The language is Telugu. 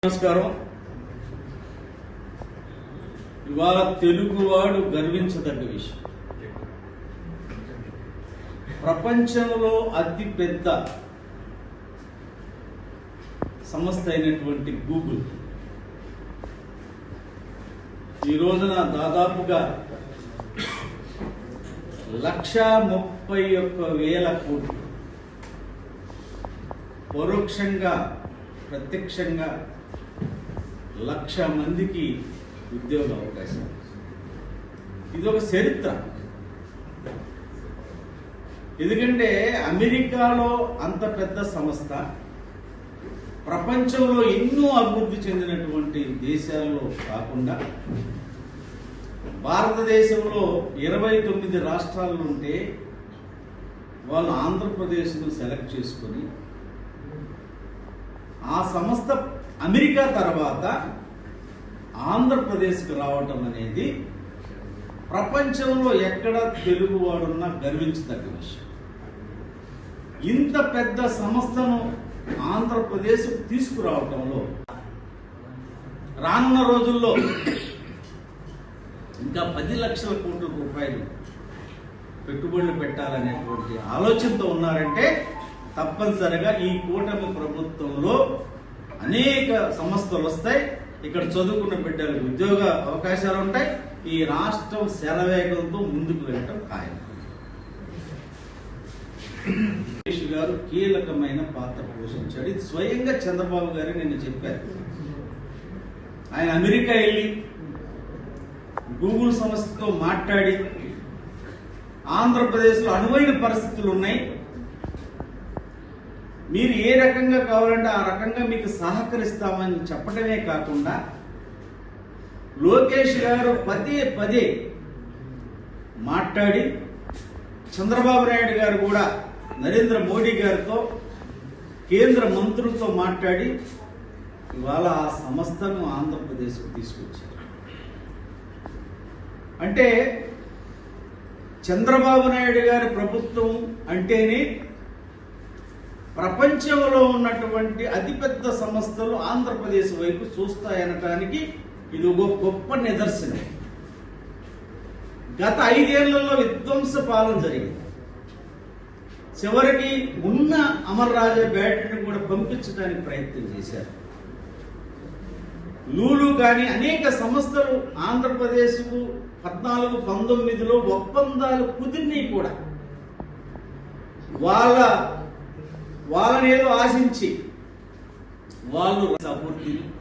నమస్కారం. ఇవాళ తెలుగువాడు గర్వించదగ్గ విషయం, ప్రపంచంలో అతి పెద్ద సంస్థ అయినటువంటి గూగుల్ ఈ రోజున దాదాపుగా 1,31,000 కోట్లు పరోక్షంగా ప్రత్యక్షంగా 1,00,000 మందికి ఉద్యోగ అవకాశం. ఇది ఒక చరిత్ర. ఎందుకంటే అమెరికాలో అంత పెద్ద సంస్థ, ప్రపంచంలో ఎన్నో అభివృద్ధి చెందినటువంటి దేశాల్లో కాకుండా భారతదేశంలో 29 రాష్ట్రాలు ఉంటే వాళ్ళు ఆంధ్రప్రదేశ్ను సెలెక్ట్ చేసుకొని ఆ సంస్థ అమెరికా తర్వాత ఆంధ్రప్రదేశ్కి రావటం అనేది ప్రపంచంలో ఎక్కడ తెలుగువాడున్నా గర్వించదగ్గ విషయం. ఇంత పెద్ద సంస్థను ఆంధ్రప్రదేశ్ తీసుకురావటంలో రానున్న రోజుల్లో ఇంకా 10 లక్షల కోట్ల రూపాయలు పెట్టుబడులు పెట్టాలనేటువంటి ఆలోచనతో ఉన్నారంటే తప్పనిసరిగా ఈ కూటమి ప్రభుత్వంలో అనేక సంస్థలు వస్తాయి. ఇక్కడ చదువుకున్న బిడ్డలకు ఉద్యోగ అవకాశాలు ఉంటాయి. ఈ రాష్ట్రం శరవేగంతో ముందుకు వెళ్ళటం ఖాయం. లోకేష్ గారు కీలకమైన పాత్ర పోషించాడు. ఇది స్వయంగా చంద్రబాబు గారు నిన్న చెప్పారు. ఆయన అమెరికా వెళ్ళి గూగుల్ సంస్థతో మాట్లాడి ఆంధ్రప్రదేశ్లో అనువైన పరిస్థితులు ఉన్నాయి, మీరు ఏ రకంగా కావాలంటే ఆ రకంగా మీకు సహకరిస్తామని చెప్పడమే కాకుండా లోకేష్ గారు పదే మాట్లాడి చంద్రబాబు నాయుడు గారు కూడా నరేంద్ర మోడీ గారితో కేంద్ర మంత్రులతో మాట్లాడి ఇవాళ ఆ సంస్థను ఆంధ్రప్రదేశ్కు తీసుకొచ్చారు. అంటే చంద్రబాబు నాయుడు గారి ప్రభుత్వం అంటేనే ప్రపంచంలో ఉన్నటువంటి అతిపెద్ద సంస్థలు ఆంధ్రప్రదేశ్ వైపు చూస్తాయనటానికి ఇది ఒక గొప్ప నిదర్శనం. గత 5 ఏళ్లలో విధ్వంస పాలన జరిగింది. చివరికి ఉన్న అమర్ రాజా బ్యాటరీని కూడా పంపించడానికి ప్రయత్నం చేశారు. లూలు కానీ అనేక సంస్థలు ఆంధ్రప్రదేశ్కు 14-19లో ఒప్పందాలు కుదిరినాయి కూడా. వాళ్ళనేదో ఆశించి వాళ్ళు సపోర్ట్